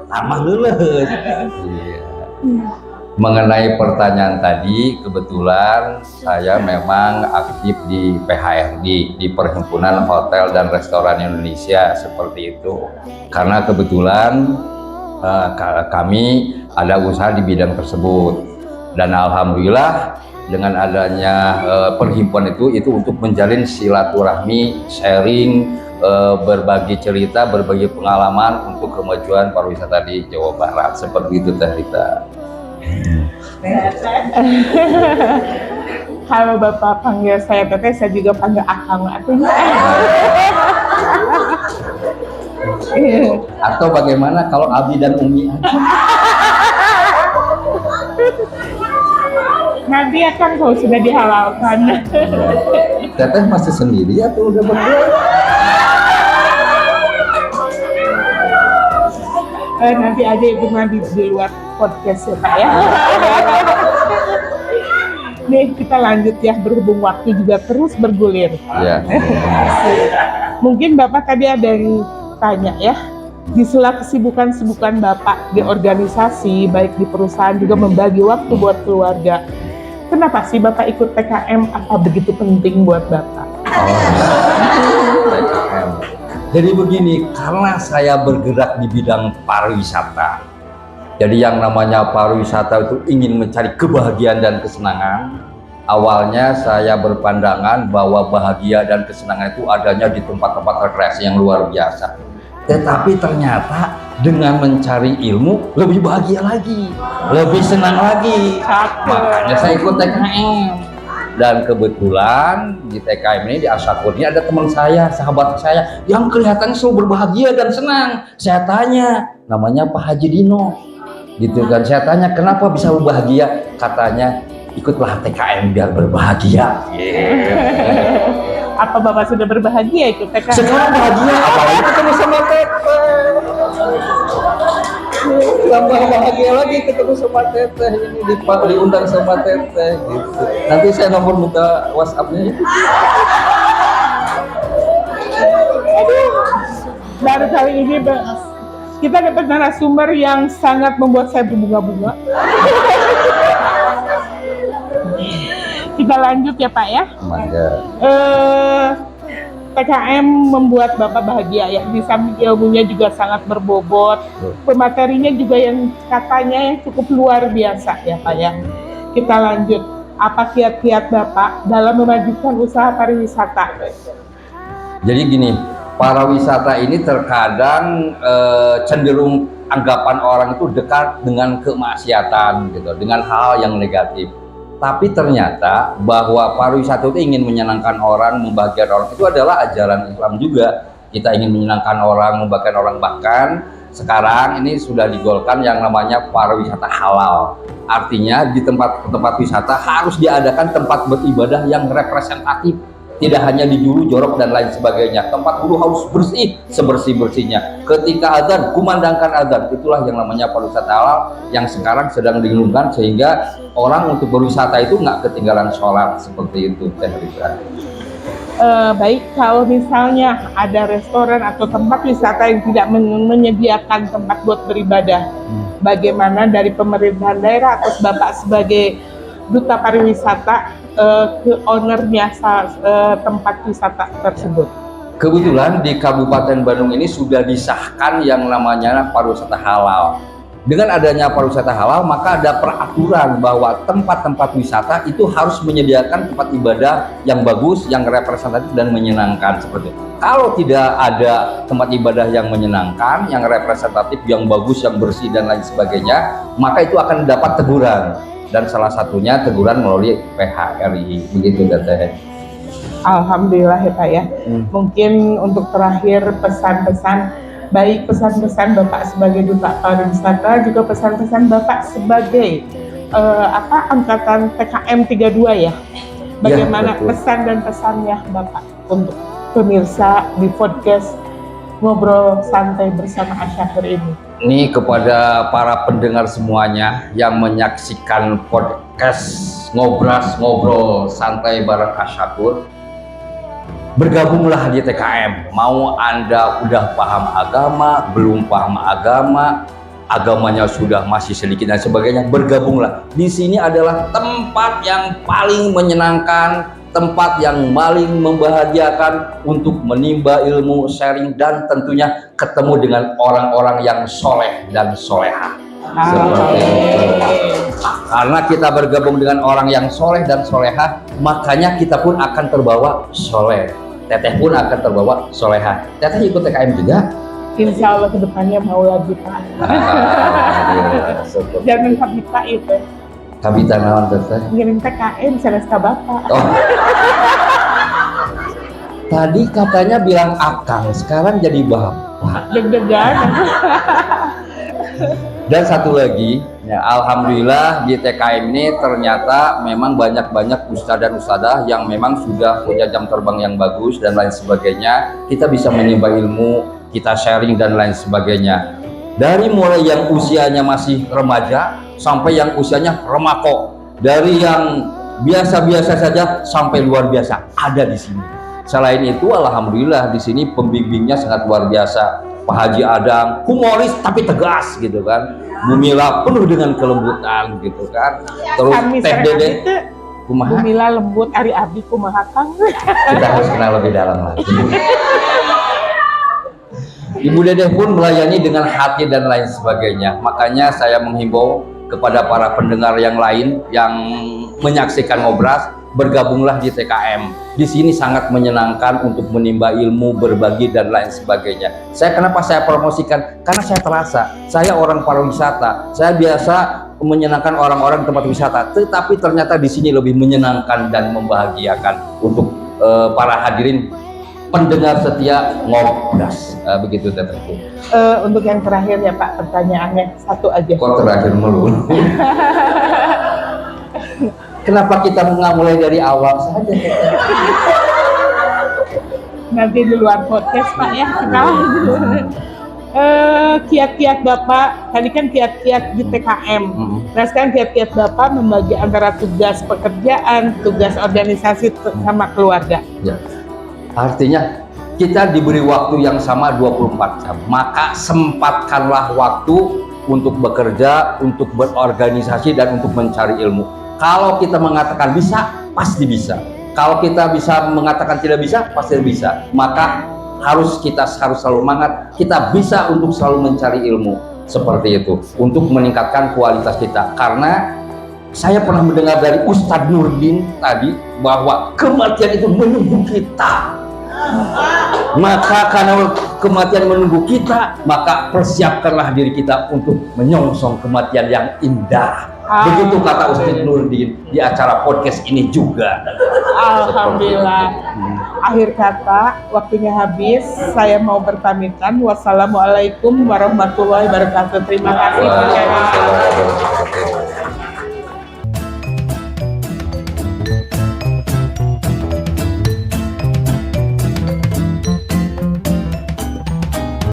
tambah leuleut. Iya. Mengenai pertanyaan tadi, kebetulan saya memang aktif di PHRD, di Perhimpunan Hotel dan Restoran Indonesia, seperti itu. Karena kebetulan kami ada usaha di bidang tersebut, dan alhamdulillah dengan adanya perhimpunan itu untuk menjalin silaturahmi, sharing, berbagi cerita, berbagi pengalaman untuk kemajuan pariwisata di Jawa Barat, seperti itu Teh Rita. Kalau Bapak panggil saya Teteh, saya juga panggil Akang artinya. Atau bagaimana kalau Abi dan Umi aja? Nanti akan kalau sudah dihalalkan. Teteh masih sendiri atau udah berdua? Nanti aja Ibu mandi di luar podcast ya Pak ya. Nih kita lanjut ya, berhubung waktu juga terus bergulir. Ya. Mungkin Bapak tadi ada yang tanya ya, di sela kesibukan Bapak di organisasi, baik di perusahaan juga membagi waktu buat keluarga. Kenapa sih Bapak ikut TKM? Apa begitu penting buat Bapak? TKM. Jadi begini, karena saya bergerak di bidang pariwisata. Jadi yang namanya pariwisata itu ingin mencari kebahagiaan dan kesenangan. Awalnya saya berpandangan bahwa bahagia dan kesenangan itu adanya di tempat-tempat rekreasi yang luar biasa. Tetapi ternyata dengan mencari ilmu lebih bahagia lagi, lebih senang lagi. Makanya saya ikut TKM. Dan kebetulan di TKM ini, di Asyakur ini ada teman saya, sahabat saya yang kelihatannya selalu berbahagia dan senang. Saya tanya, namanya Pak Haji Dino, gitu kan. Saya tanya kenapa bisa berbahagia, katanya ikutlah TKM biar berbahagia. Apa Bapak sudah berbahagia ikut TKM? Sekarang bahagia, apalagi ketemu sama Teteh. Tambah bahagia lagi ketemu sama Teteh, ini diundang sama Teteh gitu. Nanti saya nomor minta WhatsApp-nya. Baru kali ini kita dapat narasumber yang sangat membuat saya berbunga-bunga. Kita lanjut ya Pak ya. TKM membuat Bapak bahagia ya, di samping ilmunya juga sangat berbobot, pematerinya juga yang katanya yang cukup luar biasa ya Pak ya. Kita lanjut, apa kiat-kiat Bapak dalam memajukan usaha pariwisata? Jadi gini, pariwisata ini terkadang cenderung anggapan orang itu dekat dengan kemaksiatan gitu, dengan hal yang negatif. Tapi ternyata bahwa pariwisata itu ingin menyenangkan orang, membahagiakan orang, itu adalah ajaran Islam juga. Kita ingin menyenangkan orang, membahagiakan orang, bahkan sekarang ini sudah digolkan yang namanya pariwisata halal. Artinya di tempat-tempat wisata harus diadakan tempat beribadah yang representatif. Tidak hanya di juru, jorok, dan lain sebagainya. Tempat guru harus bersih, sebersih-bersihnya. Ketika azan, kumandangkan azan. Itulah yang namanya pariwisata halal yang sekarang sedang digaungkan, sehingga orang untuk berwisata itu nggak ketinggalan sholat, seperti itu Teh Rita. Baik, kalau misalnya ada restoran atau tempat wisata yang tidak menyediakan tempat buat beribadah, bagaimana dari pemerintahan daerah atau Bapak sebagai duta pariwisata ke ownernya tempat wisata tersebut? Kebetulan di Kabupaten Bandung ini sudah disahkan yang namanya pariwisata halal. Dengan adanya pariwisata halal, maka ada peraturan bahwa tempat-tempat wisata itu harus menyediakan tempat ibadah yang bagus, yang representatif dan menyenangkan, seperti itu. Kalau tidak ada tempat ibadah yang menyenangkan, yang representatif, yang bagus, yang bersih dan lain sebagainya, maka itu akan dapat teguran. Dan salah satunya teguran melalui PHRI, begitu Teteh. Alhamdulillah ya Pak ya. Mungkin untuk terakhir pesan-pesan, baik pesan-pesan Bapak sebagai duta pariwisata, juga pesan-pesan Bapak sebagai angkatan TKM 32 ya. Bagaimana ya, pesan dan pesannya Bapak untuk pemirsa di podcast Ngobrol Santai bersama Asyakur ini? Ini kepada para pendengar semuanya yang menyaksikan podcast Ngobrol Santai bareng Asyakur, bergabunglah di TKM. Mau Anda udah paham agama, belum paham agama, agamanya sudah masih sedikit dan sebagainya, bergabunglah. Di sini adalah tempat yang paling menyenangkan, tempat yang paling membahagiakan untuk menimba ilmu, sharing, dan tentunya ketemu dengan orang-orang yang soleh dan soleha. Seperti itu. Karena kita bergabung dengan orang yang soleh dan soleha, makanya kita pun akan terbawa soleh. Teteh pun akan terbawa soleha. Teteh ikut TKM juga? Insya Allah kedepannya mau lagi Pak. Jangan kabita itu. Kabita naon teteh? Ngirim TKM seresta Bapak. Oh. Tadi katanya bilang akang, sekarang jadi bapak. Deg-degan. Dan satu lagi, ya, alhamdulillah di TKM ini ternyata memang banyak-banyak ustadz dan ustadzah yang memang sudah punya jam terbang yang bagus dan lain sebagainya. Kita bisa menimba ilmu, kita sharing dan lain sebagainya. Dari mulai yang usianya masih remaja sampai yang usianya remako, dari yang biasa-biasa saja sampai luar biasa ada di sini. Selain itu, alhamdulillah di sini pembimbingnya sangat luar biasa. Pak Haji Adang, humoris tapi tegas gitu kan. Bu Mila penuh dengan kelembutan gitu kan. Terus Teh Dede, Bu Mila lembut, Ari Abdi kumaha Kang. Kita harus kenal lebih dalam lagi. Ibu Dede pun melayani dengan hati dan lain sebagainya. Makanya saya menghimbau kepada para pendengar yang lain yang menyaksikan Ngobras, bergabunglah di TKM. Di sini sangat menyenangkan untuk menimba ilmu, berbagi dan lain sebagainya. Kenapa saya promosikan? Karena saya terasa, saya orang pariwisata. Saya biasa menyenangkan orang-orang tempat wisata, tetapi ternyata di sini lebih menyenangkan dan membahagiakan untuk para hadirin pendengar setia Ngobras. Begitu Teteh. Untuk yang terakhir ya Pak, pertanyaannya satu aja. Kok terakhir melulu? Kenapa kita nggak mulai dari awal saja? Nanti di luar podcast Pak ya. Kiat-kiat Bapak, tadi kan kiat-kiat di TKM. Nah sekarang kiat-kiat Bapak membagi antara tugas pekerjaan, tugas organisasi sama keluarga. Ya. Artinya kita diberi waktu yang sama 24 jam. Maka sempatkanlah waktu untuk bekerja, untuk berorganisasi dan untuk mencari ilmu. Kalau kita mengatakan bisa, pasti bisa. Kalau kita bisa mengatakan tidak bisa, pasti bisa. Maka kita harus selalu semangat. Kita bisa untuk selalu mencari ilmu seperti itu untuk meningkatkan kualitas kita. Karena saya pernah mendengar dari Ustadz Nurdin tadi bahwa kematian itu menunggu kita. Maka karena kematian menunggu kita, maka persiapkanlah diri kita untuk menyongsong kematian yang indah. Begitu kata Ustadz Nurdin di acara podcast ini juga. Alhamdulillah. Akhir kata, waktunya habis. Saya mau berpamitan. Wassalamualaikum warahmatullahi wabarakatuh. Terima kasih.